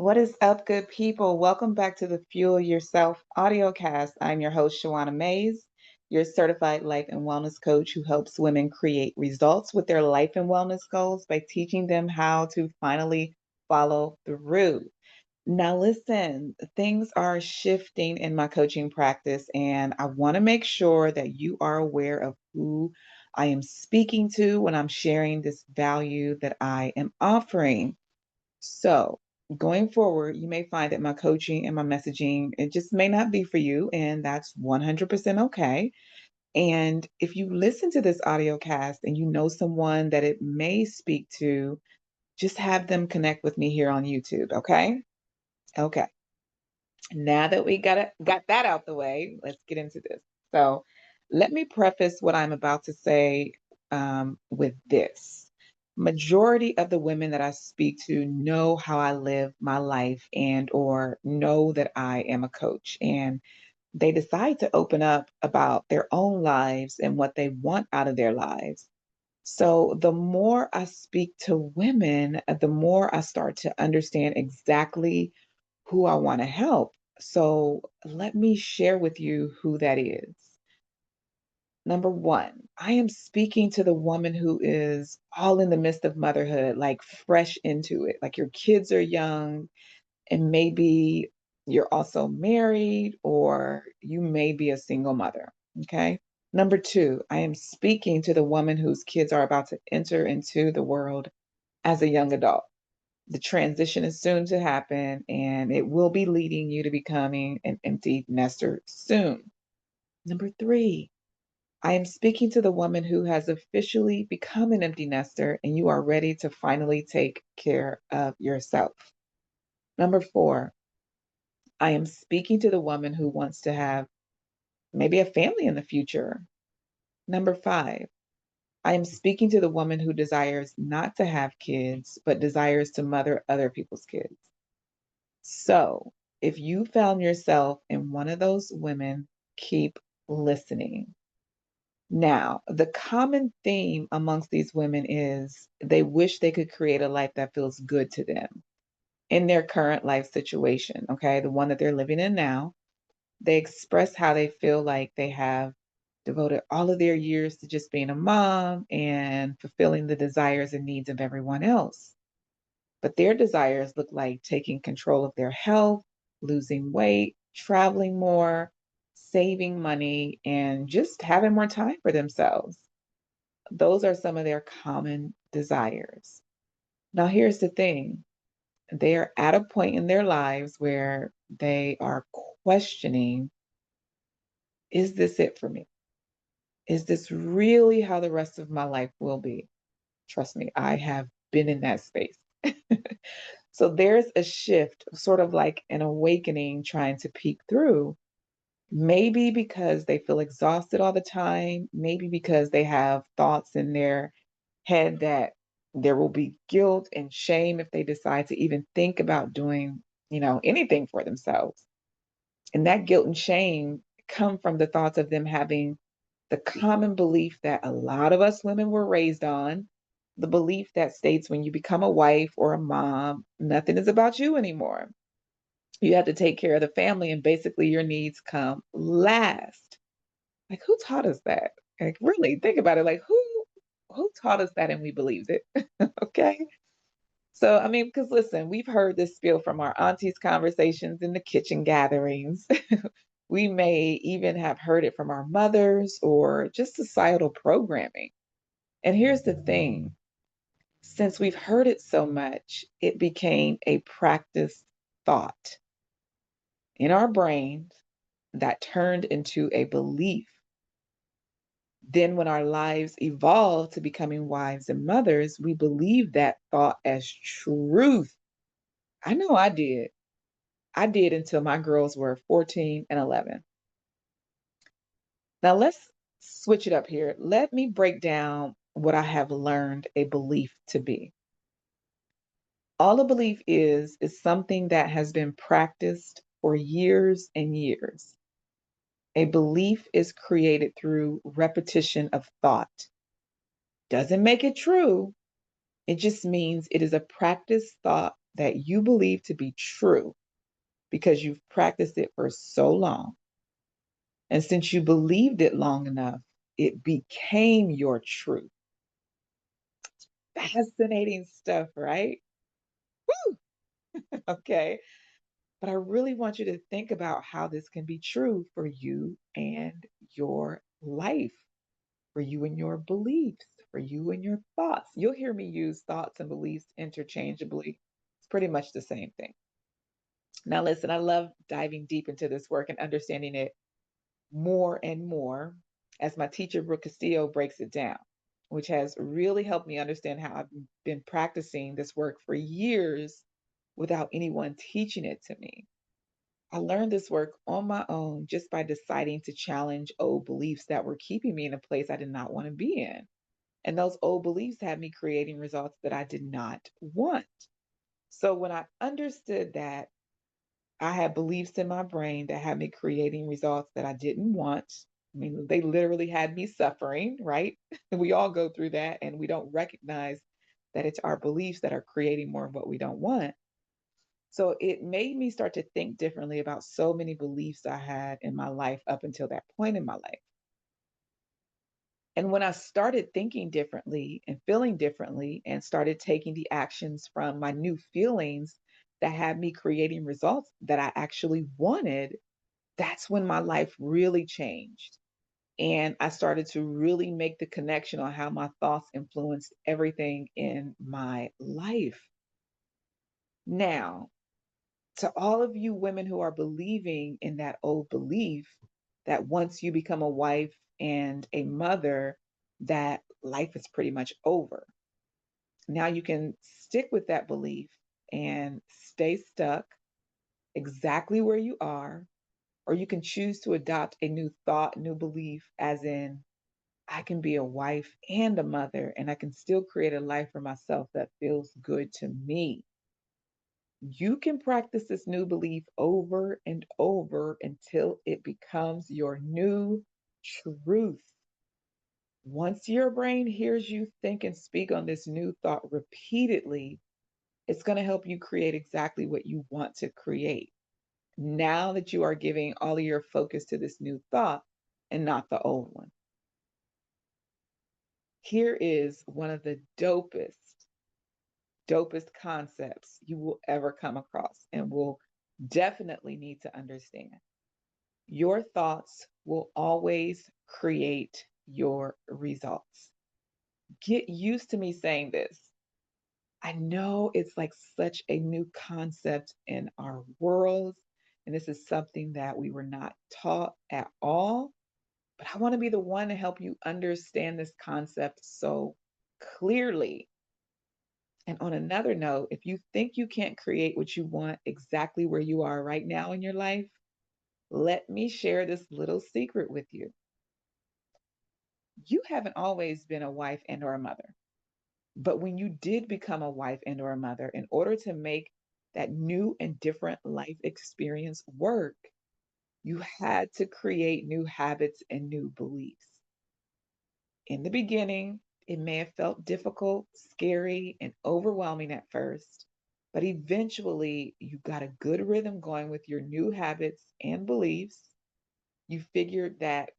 What is up, good people? Welcome back to the Fuel Yourself audiocast. I'm your host, Shawana Mays, your certified life and wellness coach who helps women create results with their life and wellness goals by teaching them how to finally follow through. Now, listen, things are shifting in my coaching practice, and I want to make sure that you are aware of who I am speaking to when I'm sharing this value that I am offering. So, going forward, you may find that my coaching and my messaging, it just may not be for you, and that's 100% okay. And if you listen to this audio cast and you know someone that it may speak to, just have them connect with me here on YouTube, okay? Okay. Now that we got that out the way, let's get into this. So, let me preface what I'm about to say with this. Majority of the women that I speak to know how I live my life and or know that I am a coach, and they decide to open up about their own lives and what they want out of their lives. So the more I speak to women, the more I start to understand exactly who I want to help. So let me share with you who that is. Number one, I am speaking to the woman who is all in the midst of motherhood, like fresh into it. Like your kids are young, and maybe you're also married, or you may be a single mother. Okay. Number two, I am speaking to the woman whose kids are about to enter into the world as a young adult. The transition is soon to happen, and it will be leading you to becoming an empty nester soon. Number three, I am speaking to the woman who has officially become an empty nester and you are ready to finally take care of yourself. Number four, I am speaking to the woman who wants to have maybe a family in the future. Number five, I am speaking to the woman who desires not to have kids, but desires to mother other people's kids. So, if you found yourself in one of those women, keep listening. Now, the common theme amongst these women is they wish they could create a life that feels good to them in their current life situation, okay? The one that they're living in now. They express how they feel like they have devoted all of their years to just being a mom and fulfilling the desires and needs of everyone else. But their desires look like taking control of their health, losing weight, traveling more, saving money, and just having more time for themselves. Those are some of their common desires. Now, here's the thing, they are at a point in their lives where they are questioning, is this it for me? Is this really how the rest of my life will be? Trust me, I have been in that space. So there's a shift, sort of like an awakening trying to peek through. Maybe because they feel exhausted all the time, maybe because they have thoughts in their head that there will be guilt and shame if they decide to even think about doing, anything for themselves. And that guilt and shame come from the thoughts of them having the common belief that a lot of us women were raised on, the belief that states when you become a wife or a mom, nothing is about you anymore. You have to take care of the family and basically your needs come last. Like who taught us that? Like really think about it. Like who taught us that and we believed it? Okay. So I mean, because listen, we've heard this spiel from our aunties' conversations in the kitchen gatherings. We may even have heard it from our mothers or just societal programming. And here's the thing, since we've heard it so much, it became a practiced thought in our brains that turned into a belief. Then, when our lives evolved to becoming wives and mothers, we believed that thought as truth. I know I did. I did until my girls were 14 and 11. Now, let's switch it up here. Let me break down what I have learned a belief to be. All a belief is something that has been practiced for years and years. A belief is created through repetition of thought. Doesn't make it true. It just means it is a practiced thought that you believe to be true because you've practiced it for so long. And since you believed it long enough, it became your truth. Fascinating stuff, right? Woo! Okay. But I really want you to think about how this can be true for you and your life, for you and your beliefs, for you and your thoughts. You'll hear me use thoughts and beliefs interchangeably. It's pretty much the same thing. Now, listen, I love diving deep into this work and understanding it more and more as my teacher, Brooke Castillo, breaks it down, which has really helped me understand how I've been practicing this work for years without anyone teaching it to me. I learned this work on my own just by deciding to challenge old beliefs that were keeping me in a place I did not want to be in. And those old beliefs had me creating results that I did not want. So when I understood that I had beliefs in my brain that had me creating results that I didn't want, I mean, they literally had me suffering, right? We all go through that and we don't recognize that it's our beliefs that are creating more of what we don't want. So it made me start to think differently about so many beliefs I had in my life up until that point in my life. And when I started thinking differently and feeling differently and started taking the actions from my new feelings that had me creating results that I actually wanted, that's when my life really changed. And I started to really make the connection on how my thoughts influenced everything in my life. Now, to all of you women who are believing in that old belief that once you become a wife and a mother, that life is pretty much over. Now you can stick with that belief and stay stuck exactly where you are, or you can choose to adopt a new thought, new belief, as in, I can be a wife and a mother, and I can still create a life for myself that feels good to me. You can practice this new belief over and over until it becomes your new truth. Once your brain hears you think and speak on this new thought repeatedly, it's going to help you create exactly what you want to create. Now that you are giving all of your focus to this new thought and not the old one. Here is one of the dopest concepts you will ever come across and will definitely need to understand. Your thoughts will always create your results. Get used to me saying this. I know it's like such a new concept in our world, and this is something that we were not taught at all. But I want to be the one to help you understand this concept so clearly. And on another note, if you think you can't create what you want exactly where you are right now in your life, let me share this little secret with you. You haven't always been a wife and or a mother. But when you did become a wife and or a mother, in order to make that new and different life experience work, you had to create new habits and new beliefs. In the beginning, it may have felt difficult, scary, and overwhelming at first, but eventually you got a good rhythm going with your new habits and beliefs. You figured that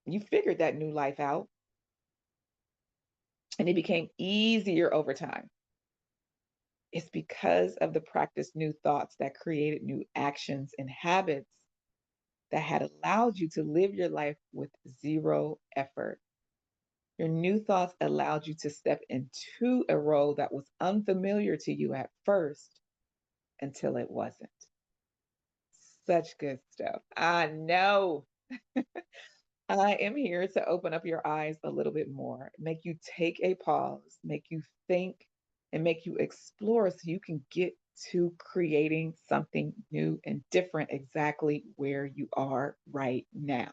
you figured that new life out, and it became easier over time. It's because of the practice new thoughts that created new actions and habits that had allowed you to live your life with zero effort. Your new thoughts allowed you to step into a role that was unfamiliar to you at first until it wasn't. Such good stuff. I know. I am here to open up your eyes a little bit more, make you take a pause, make you think, and make you explore so you can get to creating something new and different exactly where you are right now.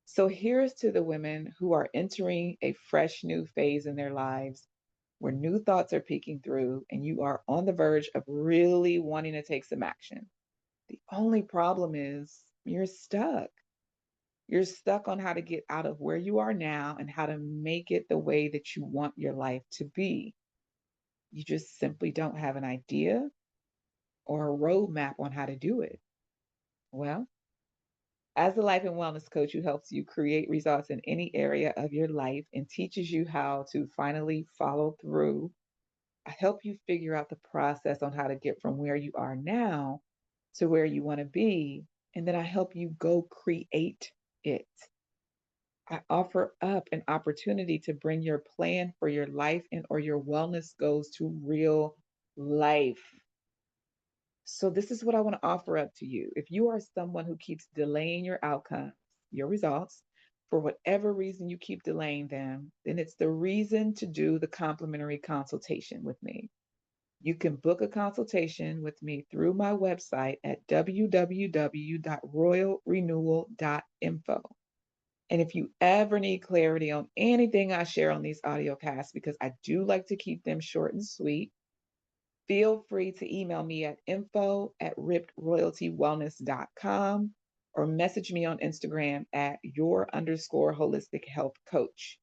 So here's to the women who are entering a fresh new phase in their lives where new thoughts are peeking through and you are on the verge of really wanting to take some action. The only problem is you're stuck. You're stuck on how to get out of where you are now and how to make it the way that you want your life to be. You just simply don't have an idea or a roadmap on how to do it. Well, as a life and wellness coach who helps you create results in any area of your life and teaches you how to finally follow through, I help you figure out the process on how to get from where you are now to where you want to be. And then I help you go create it. I offer up an opportunity to bring your plan for your life and or your wellness goals to real life. So this is what I want to offer up to you. If you are someone who keeps delaying your outcomes, your results, for whatever reason you keep delaying them, then it's the reason to do the complimentary consultation with me. You can book a consultation with me through my website at www.royalrenewal.info. And if you ever need clarity on anything I share on these audio casts, because I do like to keep them short and sweet, feel free to email me at info@rippedroyaltywellness.com or message me on Instagram at your_holistic health coach.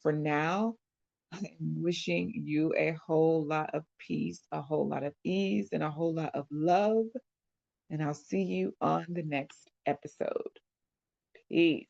For now, I'm wishing you a whole lot of peace, a whole lot of ease, and a whole lot of love. And I'll see you on the next episode. Peace.